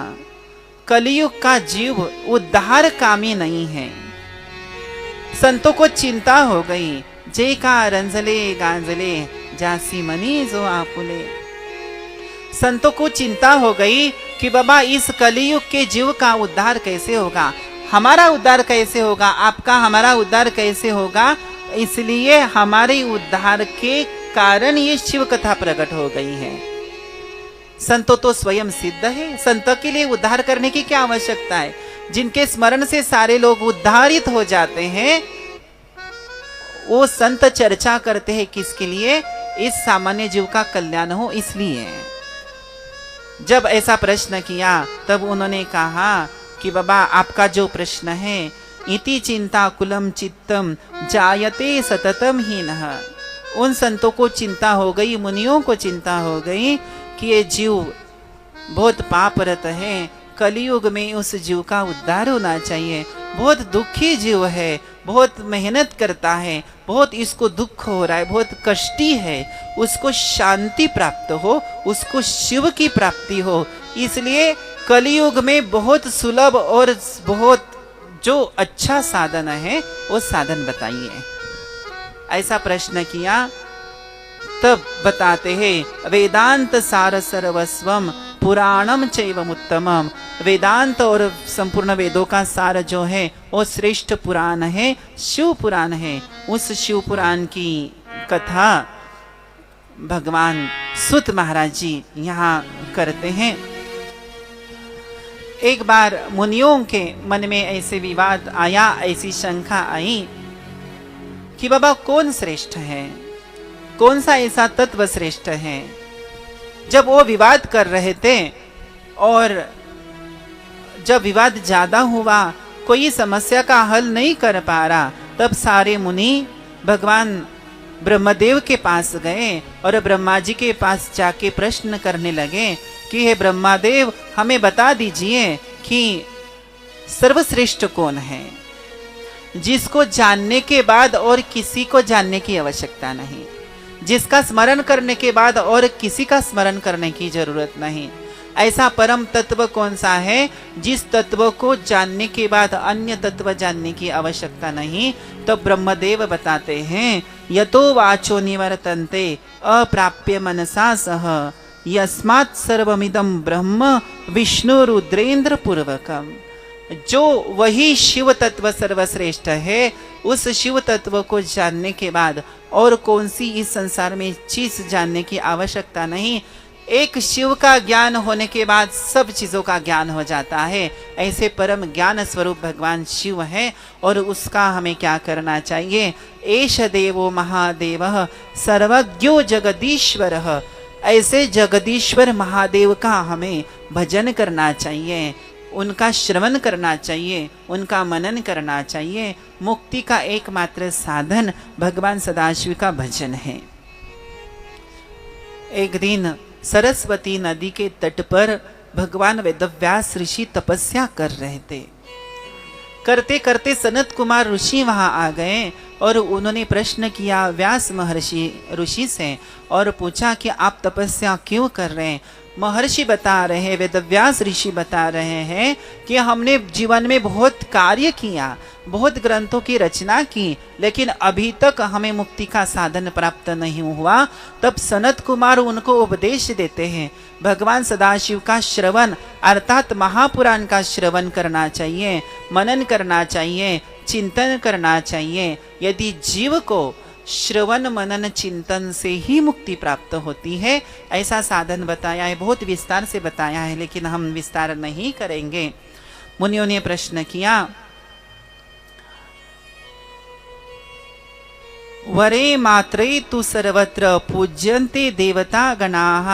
Speaker 1: कलियुग का जीव उद्धार कामी नहीं है। संतों को चिंता हो गई, जे का रंजले गांजले जासी मनी जो आपुले। संतों को चिंता हो गई कि बाबा इस कलियुग के जीव का उद्धार कैसे होगा, हमारा उद्धार कैसे होगा, आपका हमारा उद्धार कैसे होगा। इसलिए हमारे उद्धार के कारण ये शिव कथा प्रकट हो गई है। संतों तो स्वयं सिद्ध है, संतों के लिए उद्धार करने की क्या आवश्यकता है। जिनके स्मरण से सारे लोग उद्धारित हो जाते हैं, वो संत चर्चा करते हैं किसके लिए, इस सामान्य जीव का कल्याण हो। इसलिए जब ऐसा प्रश्न किया तब उन्होंने कहा कि बाबा आपका जो प्रश्न है, इति चिंता कुलम चित्तम जायते सततम हीनः। उन संतों को चिंता हो गई, मुनियों को चिंता हो गई कि ये जीव बहुत पापरत है, कलियुग में उस जीव का उद्धार होना चाहिए। बहुत दुखी जीव है, बहुत मेहनत करता है, बहुत इसको दुख हो रहा है, बहुत कष्टी है, उसको शांति प्राप्त हो, उसको शिव की प्राप्ति हो। इसलिए कलियुग में बहुत सुलभ और बहुत जो अच्छा साधन है वो साधन बताइए। ऐसा प्रश्न किया तब बताते हैं वेदांत सार सर्वस्वम पुराणम चैवम उत्तमम। वेदांत और संपूर्ण वेदों का सार जो है वो श्रेष्ठ पुराण है, शिव पुराण है। उस शिव पुराण की कथा भगवान सुत महाराज जी यहाँ करते हैं। एक बार मुनियों के मन में ऐसे विवाद आया, ऐसी शंका आई कि बाबा कौन श्रेष्ठ है, कौन सा ऐसा तत्व श्रेष्ठ है। जब वो विवाद कर रहे थे और जब विवाद ज्यादा हुआ, कोई समस्या का हल नहीं कर पा रहा, तब सारे मुनि भगवान ब्रह्मदेव के पास गए और ब्रह्मा जी के पास जाके प्रश्न करने लगे कि हे ब्रह्मादेव, हमें बता दीजिए कि सर्वश्रेष्ठ कौन है, जिसको जानने के बाद और किसी को जानने की आवश्यकता नहीं, जिसका स्मरण करने के बाद और किसी का स्मरण करने की जरूरत नहीं। ऐसा परम तत्व कौन सा है जिस तत्व को जानने के बाद अन्य तत्व जानने की आवश्यकता नहीं। तो ब्रह्मदेव बताते हैं यतो वाचो निवर्तन्ते अप्राप्य मनसा सह यस्मात् सर्वमिदं ब्रह्म विष्णु रुद्रेंद्र पूर्वकम। जो वही शिव तत्व सर्वश्रेष्ठ है, उस शिव तत्व को जानने के बाद और कौन सी इस संसार में चीज जानने की आवश्यकता नहीं। एक शिव का ज्ञान होने के बाद सब चीजों का ज्ञान हो जाता है। ऐसे परम ज्ञान स्वरूप भगवान शिव है और उसका हमें क्या करना चाहिए। एष देवो महादेवः सर्वज्ञो जगदीश्वरः। ऐसे जगदीश्वर महादेव का हमें भजन करना चाहिए, उनका श्रवण करना चाहिए, उनका मनन करना चाहिए। मुक्ति का एकमात्र साधन भगवान सदाशिव का भजन है। एक दिन सरस्वती नदी के तट पर भगवान वेदव्यास ऋषि तपस्या कर रहे थे। करते करते सनत कुमार ऋषि वहां आ गए और उन्होंने प्रश्न किया व्यास महर्षि ऋषि से और पूछा कि आप तपस्या क्यों कर रहे हैं। महर्षि बता रहे हैं, वेदव्यास ऋषि बता रहे हैं कि हमने जीवन में बहुत कार्य किया, बहुत ग्रंथों की रचना की, लेकिन अभी तक हमें मुक्ति का साधन प्राप्त नहीं हुआ। तब सनत कुमार उनको उपदेश देते हैं भगवान सदाशिव का श्रवण अर्थात महापुराण का श्रवण करना चाहिए, मनन करना चाहिए, चिंतन करना चाहिए। यदि जीव को श्रवण मनन चिंतन से ही मुक्ति प्राप्त होती है, ऐसा साधन बताया है, बहुत विस्तार से बताया है, लेकिन हम विस्तार नहीं करेंगे। मुनियों ने प्रश्न किया वरे मात्रे तु सर्वत्र पूज्यन्ते देवता गणाः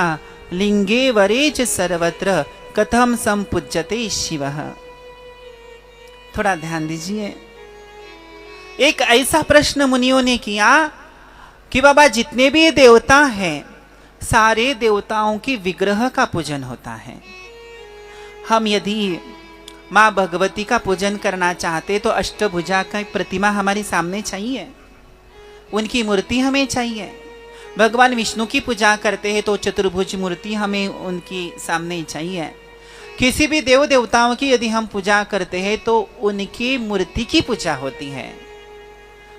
Speaker 1: लिंगे वरे च सर्वत्र कथम संपूज्यते शिवः। थोड़ा ध्यान दीजिए। एक ऐसा प्रश्न मुनियों ने किया कि बाबा जितने भी देवता हैं, सारे देवताओं की विग्रह का पूजन होता है। हम यदि माँ भगवती का पूजन करना चाहते तो अष्टभुजा की प्रतिमा हमारे सामने चाहिए, उनकी मूर्ति हमें चाहिए। भगवान विष्णु की पूजा करते हैं तो चतुर्भुज मूर्ति हमें उनकी सामने चाहिए। किसी भी देव देवताओं की यदि हम पूजा करते हैं तो उनकी मूर्ति की पूजा होती है,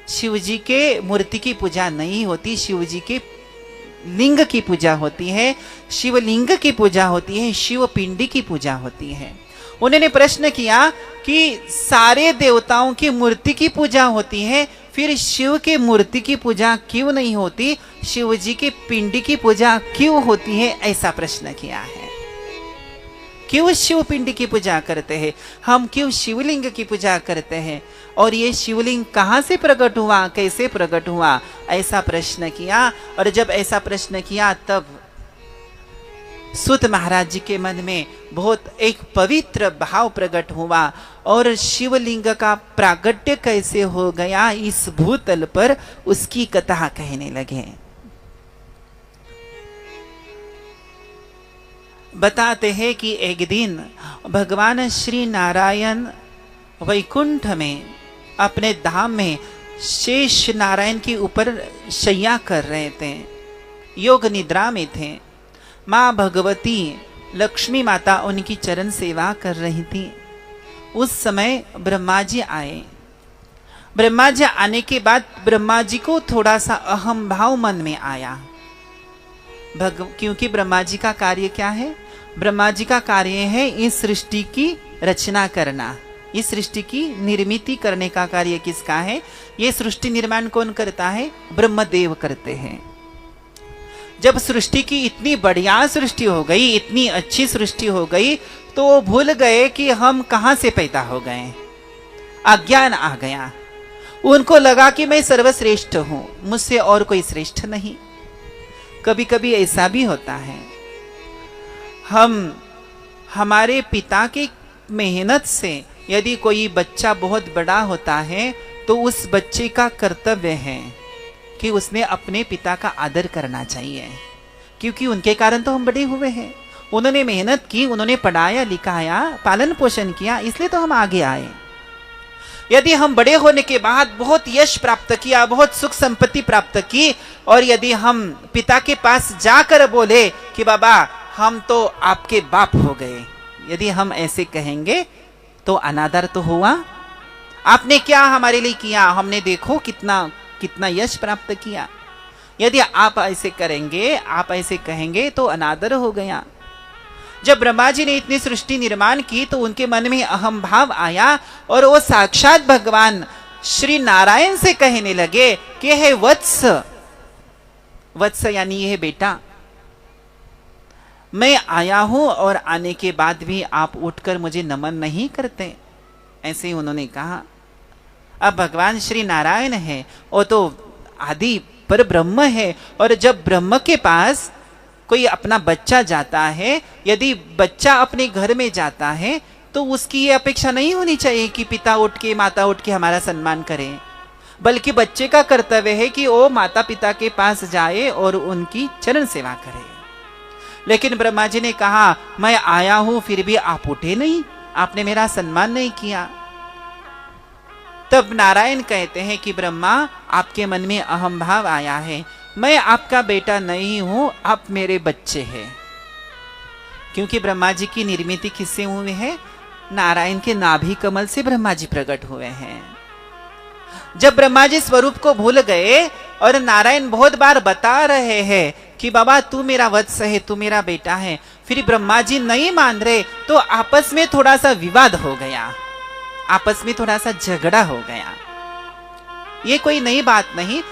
Speaker 1: शिव जी के मूर्ति की पूजा नहीं होती। शिव जी के लिंग की पूजा होती है, शिवलिंग की पूजा होती है, शिव पिंडी की पूजा होती है। उन्होंने प्रश्न किया कि सारे देवताओं की मूर्ति की पूजा होती है, फिर शिव के मूर्ति की पूजा क्यों नहीं होती, शिव जी की पिंडी की पूजा क्यों होती है, ऐसा प्रश्न किया है। क्यों शिव पिंडी की पूजा करते हैं, हम क्यों शिवलिंग की पूजा करते हैं, और ये शिवलिंग कहाँ से प्रकट हुआ, कैसे प्रकट हुआ, ऐसा प्रश्न किया। और जब ऐसा प्रश्न किया तब सुत महाराज जी के मन में बहुत एक पवित्र भाव प्रकट हुआ और शिवलिंग का प्रागट्य कैसे हो गया इस भूतल पर, उसकी कथा कहने लगे। बताते हैं कि एक दिन भगवान श्री नारायण वैकुंठ में अपने धाम में शेष नारायण के ऊपर शय्या कर रहे थे, योग निद्रा में थे। माँ भगवती लक्ष्मी माता उनकी चरण सेवा कर रही थी। उस समय ब्रह्मा जी आए। ब्रह्मा जी आने के बाद ब्रह्मा जी को थोड़ा सा अहम भाव मन में आया। क्योंकि ब्रह्मा जी का कार्य क्या है? ब्रह्मा जी का कार्य है इस सृष्टि की रचना करना, इस सृष्टि की निर्मित करने का कार्य किसका है? ये सृष्टि निर्माण कौन करता है? ब्रह्मदेव करते हैं। जब सृष्टि की इतनी बढ़िया सृष्टि हो गई, इतनी अच्छी सृष्टि हो गई, तो वो भूल गए कि हम कहां से पैदा हो गए। अज्ञान आ गया। उनको लगा कि मैं सर्वश्रेष्ठ हूं, मुझसे और कोई श्रेष्ठ नहीं। कभी कभी ऐसा भी होता है, हम हमारे पिता की मेहनत से यदि कोई बच्चा बहुत बड़ा होता है तो उस बच्चे का कर्तव्य है कि उसने अपने पिता का आदर करना चाहिए, क्योंकि उनके कारण तो हम बड़े हुए हैं। उन्होंने मेहनत की, उन्होंने पढ़ाया लिखाया, पालन पोषण किया, इसलिए तो हम आगे आए। यदि हम बड़े होने के बाद बहुत यश प्राप्त किया, बहुत सुख संपत्ति प्राप्त की, और यदि हम पिता के पास जाकर बोले कि बाबा हम तो आपके बाप हो गए, यदि हम ऐसे कहेंगे तो अनादर तो हुआ। आपने क्या हमारे लिए किया, हमने देखो कितना कितना यश प्राप्त किया। यदि आप ऐसे करेंगे, आप ऐसे कहेंगे तो अनादर हो गया। जब ब्रह्मा जी ने इतनी सृष्टि निर्माण की तो उनके मन में अहम भाव आया और वो साक्षात भगवान श्री नारायण से कहने लगे कि हे वत्स, वत्स यानी यह बेटा, मैं आया हूं और आने के बाद भी आप उठकर मुझे नमन नहीं करते। ऐसे ही उन्होंने कहा। अब भगवान श्री नारायण है, वो तो आदि पर ब्रह्म है, और जब ब्रह्म के पास कोई अपना बच्चा जाता है, यदि बच्चा अपने घर में जाता है तो उसकी ये अपेक्षा नहीं होनी चाहिए कि पिता उठ के माता उठ के हमारा सम्मान करें, बल्कि बच्चे का कर्तव्य है कि वो माता पिता के पास जाए और उनकी चरण सेवा करे। लेकिन ब्रह्मा जी ने कहा मैं आया हूं फिर भी आप उठे नहीं, आपने मेरा सम्मान नहीं किया। तब नारायण कहते हैं कि ब्रह्मा, आपके मन में अहम भाव आया है, मैं आपका बेटा नहीं हूं, आप मेरे बच्चे हैं। क्योंकि ब्रह्मा जी की निर्मित किससे हुए हैं? नारायण के नाभि कमल से ब्रह्मा जी प्रकट हुए हैं। जब ब्रह्मा जी स्वरूप को भूल गए और नारायण बहुत बार बता रहे हैं कि बाबा तू मेरा वत्स है, तू मेरा बेटा है, फिर ब्रह्मा जी नहीं मान रहे, तो आपस में थोड़ा सा विवाद हो गया, आपस में थोड़ा सा झगड़ा हो गया। ये कोई नई बात नहीं,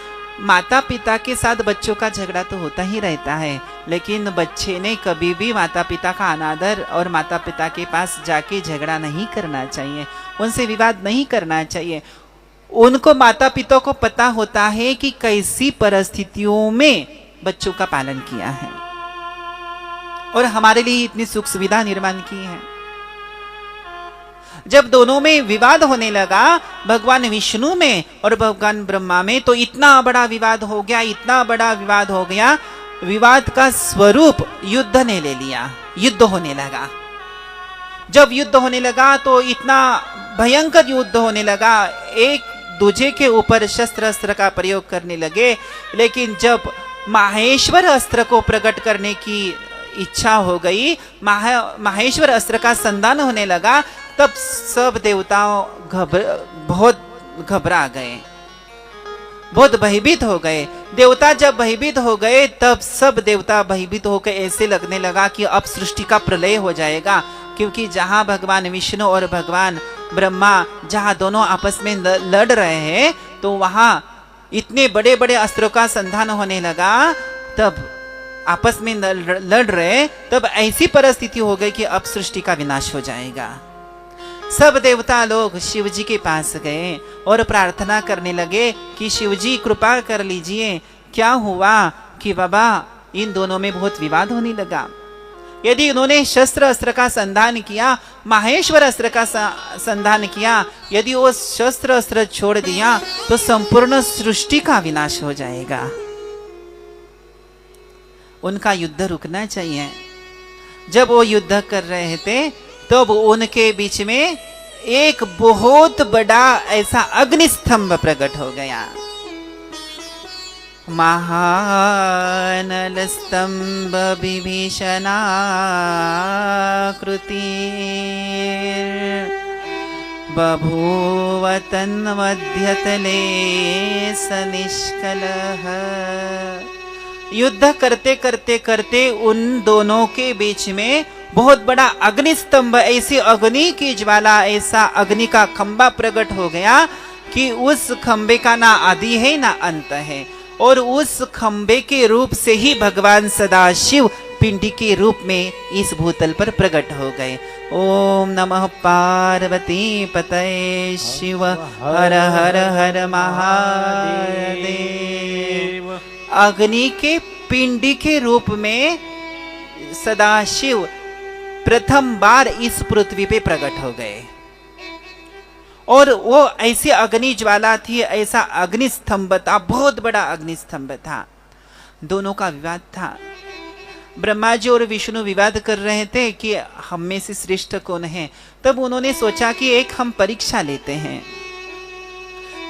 Speaker 1: माता पिता के साथ बच्चों का झगड़ा तो होता ही रहता है, लेकिन बच्चे ने कभी भी माता पिता का अनादर और माता पिता के पास जाके झगड़ा नहीं करना चाहिए, उनसे विवाद नहीं करना चाहिए। उनको माता पिता को पता होता है कि कैसी परिस्थितियों में बच्चों का पालन किया है और हमारे लिए इतनी सुख सुविधा निर्माण की है। जब दोनों में विवाद होने लगा, भगवान विष्णु में और भगवान ब्रह्मा में, तो इतना बड़ा विवाद हो गया, इतना बड़ा विवाद हो गया, विवाद का स्वरूप युद्ध ने ले लिया, युद्ध होने लगा। जब युद्ध होने लगा तो इतना भयंकर युद्ध होने लगा, एक दूसरे के ऊपर शस्त्र अस्त्र का प्रयोग करने लगे। लेकिन जब माहेश्वर अस्त्र को प्रकट करने की इच्छा हो गई, माहेश्वर अस्त्र का संधान होने लगा, तब सब देवताओं बहुत घबरा गए, बहुत भयभीत हो गए। देवता जब भयभीत हो गए तब सब देवता भयभीत होकर ऐसे लगने लगा कि अब सृष्टि का प्रलय हो जाएगा, क्योंकि जहां भगवान विष्णु और भगवान ब्रह्मा जहां दोनों आपस में लड़ रहे हैं, तो वहां इतने बड़े बड़े अस्त्रों का संधान होने लगा, तब आपस में लड़ रहे, तब ऐसी परिस्थिति हो गई कि अब सृष्टि का विनाश हो जाएगा। सब देवता लोग शिव जी के पास गए और प्रार्थना करने लगे कि शिव जी कृपा कर लीजिए, क्या हुआ कि बाबा इन दोनों में बहुत विवाद होने लगा। यदि इन्होंने शस्त्र अस्त्र का संधान किया, माहेश्वर अस्त्र का संधान किया, यदि वो शस्त्र अस्त्र छोड़ दिया तो संपूर्ण सृष्टि का विनाश हो जाएगा। उनका युद्ध रुकना चाहिए। जब वो युद्ध कर रहे थे तब उनके बीच में एक बहुत बड़ा ऐसा अग्निस्तंभ प्रकट हो गया। महानल स्तंभ विभीषणाय श्रुति बभूव तन्मध्यतले स निष्कलः। युद्ध करते करते करते उन दोनों के बीच में बहुत बड़ा अग्नि स्तंभ, ऐसी अग्नि की ज्वाला, ऐसा अग्नि का खंबा प्रकट हो गया कि उस खंबे का ना आदि है ना अंत है। और उस खंबे के रूप से ही भगवान सदाशिव पिंडी के रूप में इस भूतल पर प्रकट हो गए। ओम नमः पार्वती पतये शिव हर हर हर महादेव। अग्नि के पिंडी के रूप में सदाशिव प्रथम बार इस पृथ्वी पे प्रकट हो गए। और वो ऐसी अग्नि ज्वाला थी, ऐसा अग्नि स्तंभ था, बहुत बड़ा अग्नि स्तंभ था। दोनों का विवाद था। ब्रह्मा जी और विष्णु विवाद कर रहे थे कि हम में से श्रेष्ठ कौन है। तब उन्होंने सोचा कि एक हम परीक्षा लेते हैं।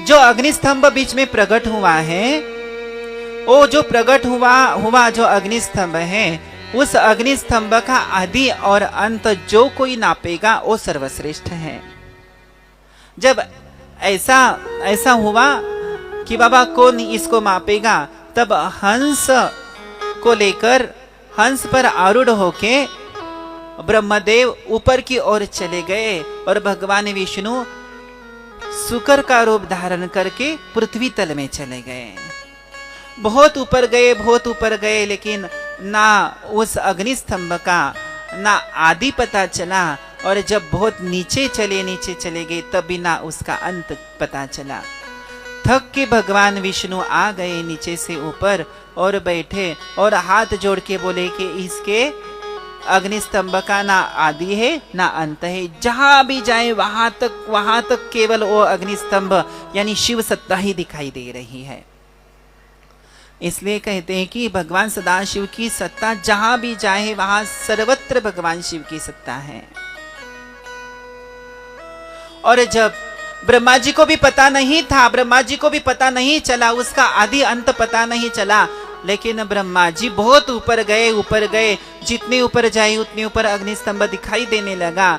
Speaker 1: जो अग्नि स्तंभ बीच में प्रकट हुआ है, वो जो प्रकट हुआ जो अग्नि स्तंभ है, उस अग्नि स्तंभ का आदि और अंत जो कोई नापेगा वो सर्वश्रेष्ठ है। जब ऐसा हुआ कि बाबा कौन इसको मापेगा, तब हंस को लेकर हंस पर आरूढ़ होके ब्रह्मदेव ऊपर की ओर चले गए और भगवान विष्णु शुकर का रूप धारण करके पृथ्वी तल में चले गए। बहुत ऊपर गए, लेकिन ना उस अग्नि स्तंभ का ना आदि पता चला। और जब बहुत नीचे चले गए तब भी ना उसका अंत पता चला। थक के भगवान विष्णु आ गए नीचे से ऊपर और बैठे और हाथ जोड़ के बोले कि इसके अग्नि स्तंभ का ना आदि है ना अंत है। जहां भी जाए वहां तक केवल वो अग्नि स्तंभ यानी शिव सत्ता ही दिखाई दे रही है। इसलिए कहते हैं कि भगवान सदाशिव की सत्ता जहां भी जाए वहां सर्वत्र भगवान शिव की सत्ता है। और जब ब्रह्मा जी को भी पता नहीं था, ब्रह्मा जी को भी पता नहीं चला, उसका आदि अंत पता नहीं चला, लेकिन ब्रह्मा जी बहुत ऊपर गए, जितने ऊपर जाए उतने ऊपर अग्नि स्तंभ दिखाई देने लगा।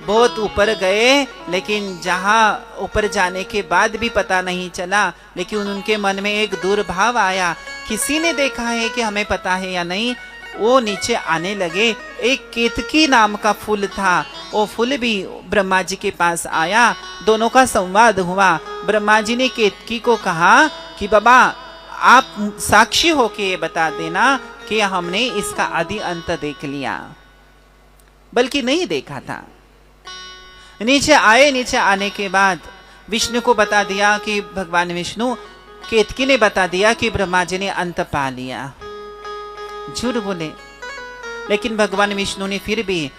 Speaker 1: बहुत ऊपर गए, लेकिन जहां ऊपर जाने के बाद भी पता नहीं चला, लेकिन उनके मन में एक दूर भाव आया, किसी ने देखा है कि हमें पता है या नहीं। वो नीचे आने लगे। एक केतकी नाम का फूल था, वो फूल भी ब्रह्मा जी के पास आया। दोनों का संवाद हुआ। ब्रह्मा जी ने केतकी को कहा कि बाबा आप साक्षी होके ये बता देना कि हमने इसका आदि अंत देख लिया, बल्कि नहीं देखा था। नीचे आने के बाद विष्णु को बता दिया कि भगवान विष्णु, केतकी ने बता दिया कि ब्रह्मा जी ने अंत पा लिया। झूठ बोले, लेकिन भगवान विष्णु ने फिर भी,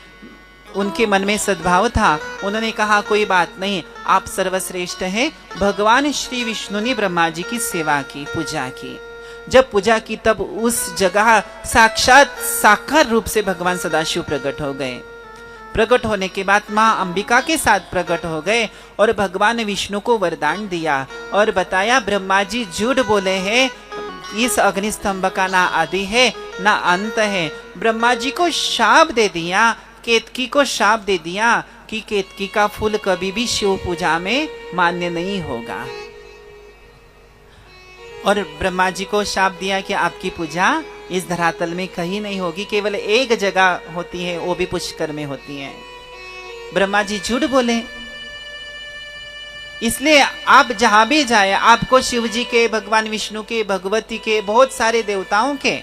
Speaker 1: उनके मन में सद्भाव था, उन्होंने कहा कोई बात नहीं, आप सर्वश्रेष्ठ हैं। भगवान श्री विष्णु ने ब्रह्मा जी की सेवा की, पूजा की। जब पूजा की तब उस जगह साक्षात साकार रूप से भगवान सदाशिव प्रकट हो गए। प्रकट होने के बाद मां अंबिका के साथ प्रकट हो गए और भगवान विष्णु को वरदान दिया और बताया ब्रह्मा जी झूठ बोले हैं, इस अग्नि स्तंभ का ना आदि है ना अंत है। ब्रह्मा जी को शाप दे दिया, केतकी को शाप दे दिया कि केतकी का फूल कभी भी शिव पूजा में मान्य नहीं होगा। और ब्रह्मा जी को शाप दिया कि आपकी पूजा इस धरातल में कहीं नहीं होगी, केवल एक जगह होती है, वो भी पुष्कर में होती है। ब्रह्मा जी झूठ बोले, इसलिए आप जहां भी जाए आपको शिव जी के, भगवान विष्णु के, भगवती के, बहुत सारे देवताओं के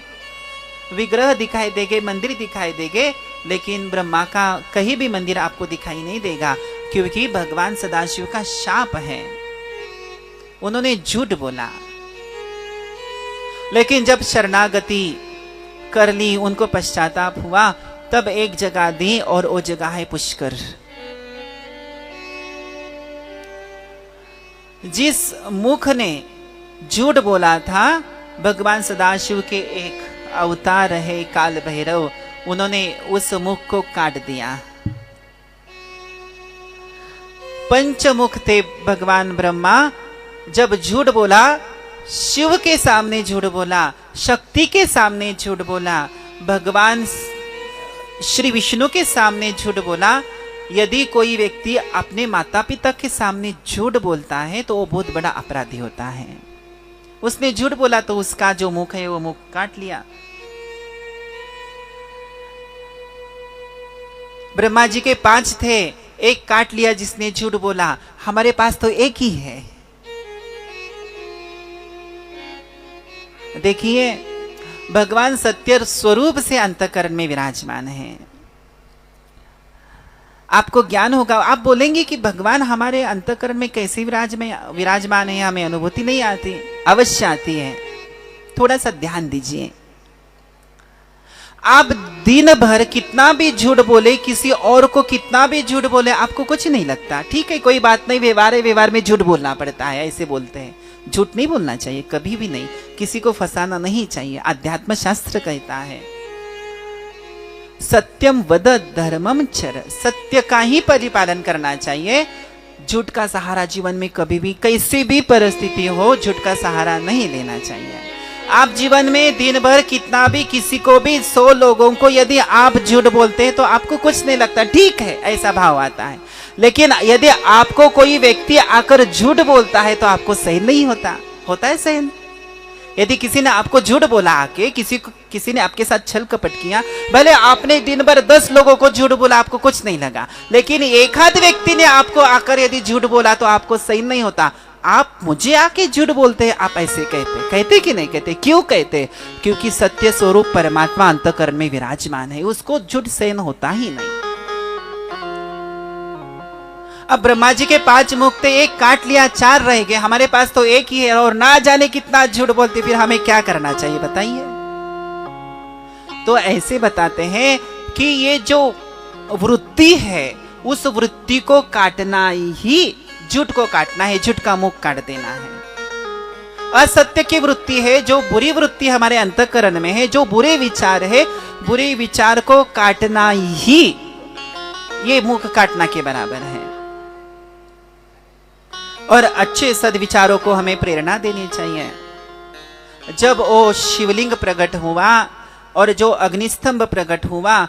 Speaker 1: विग्रह दिखाई देंगे, मंदिर दिखाई देंगे, लेकिन ब्रह्मा का कहीं भी मंदिर आपको दिखाई नहीं देगा, क्योंकि भगवान सदाशिव का शाप है। उन्होंने झूठ बोला। लेकिन जब शरणागति कर ली, उनको पश्चाताप हुआ, तब एक जगह दी और वो जगह है पुष्कर। जिस मुख ने झूठ बोला था, भगवान सदाशिव के एक अवतार है काल भैरव, उन्होंने उस मुख को काट दिया। पंचमुख थे भगवान ब्रह्मा, जब झूठ बोला, शिव के सामने झूठ बोला, शक्ति के सामने झूठ बोला, भगवान श्री विष्णु के सामने झूठ बोला। यदि कोई व्यक्ति अपने माता पिता के सामने झूठ बोलता है तो वो बहुत बड़ा अपराधी होता है। उसने झूठ बोला तो उसका जो मुख है वो मुख काट लिया। ब्रह्मा जी के 5 थे, एक काट लिया जिसने झूठ बोला। हमारे पास तो एक ही है। देखिए, भगवान सत्य स्वरूप से अंतःकरण में विराजमान है। आपको ज्ञान होगा, आप बोलेंगे कि भगवान हमारे अंतःकरण में कैसे विराजमान है, हमें अनुभूति नहीं आती। अवश्य आती है, थोड़ा सा ध्यान दीजिए। आप दिन भर कितना भी झूठ बोले, किसी और को कितना भी झूठ बोले, आपको कुछ नहीं लगता। ठीक है, कोई बात नहीं, व्यवहार है, व्यवहार में झूठ बोलना पड़ता है, ऐसे बोलते हैं। झूठ नहीं बोलना चाहिए, कभी भी नहीं। किसी को फंसाना नहीं चाहिए। अध्यात्म शास्त्र कहता है सत्यम वद धर्मम चर, सत्य का ही परिपालन करना चाहिए। झूठ का सहारा जीवन में कभी भी, कैसी भी परिस्थिति हो, झूठ का सहारा नहीं लेना चाहिए। आप जीवन में दिन भर कितना भी, किसी को भी, 100 लोगों को यदि आप झूठ बोलते हैं तो आपको कुछ नहीं लगता, ठीक है, ऐसा भाव आता है। लेकिन यदि आपको कोई व्यक्ति आकर झूठ बोलता है तो आपको सहन नहीं होता। होता है सहन? यदि किसी ने आपको झूठ बोला, आके किसी ने आपके साथ छल कपट किया, भले आपने दिन भर 10 लोगों को झूठ बोला, आपको कुछ नहीं लगा, लेकिन एक आध व्यक्ति ने आपको आकर यदि झूठ बोला तो आपको सहन नहीं होता। आप मुझे आके झूठ बोलते हैं, आप ऐसे कहते कि नहीं कहते? क्यों कहते? क्योंकि सत्य स्वरूप परमात्मा अंतःकरण में विराजमान है, उसको झूठ सहन होता ही नहीं। अब ब्रह्मा जी के 5 मुख थे, एक काट लिया, 4 रह गए। हमारे पास तो एक ही है और ना जाने कितना झूठ बोलते, फिर हमें क्या करना चाहिए बताइए? तो ऐसे बताते हैं कि ये जो वृत्ति है, उस वृत्ति को काटना ही, झूठ को काटना है, झूठ का मुख काट देना है। असत्य की वृत्ति है, जो बुरी वृत्ति हमारे अंतःकरण में है, जो बुरे विचार है, बुरे विचार को काटना ही ये मुख काटना के बराबर है। और अच्छे सद्विचारों को हमें प्रेरणा देनी चाहिए। जब वो शिवलिंग प्रकट हुआ और जो अग्निस्तंभ प्रकट हुआ,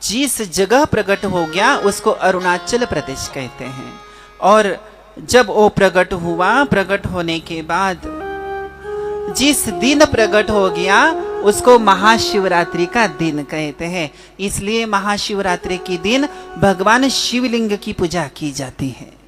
Speaker 1: जिस जगह प्रकट हो गया उसको अरुणाचल प्रदेश कहते हैं। और जब वो प्रकट हुआ, प्रकट होने के बाद जिस दिन प्रकट हो गया उसको महाशिवरात्रि का दिन कहते हैं। इसलिए महाशिवरात्रि के दिन भगवान शिवलिंग की पूजा की जाती है।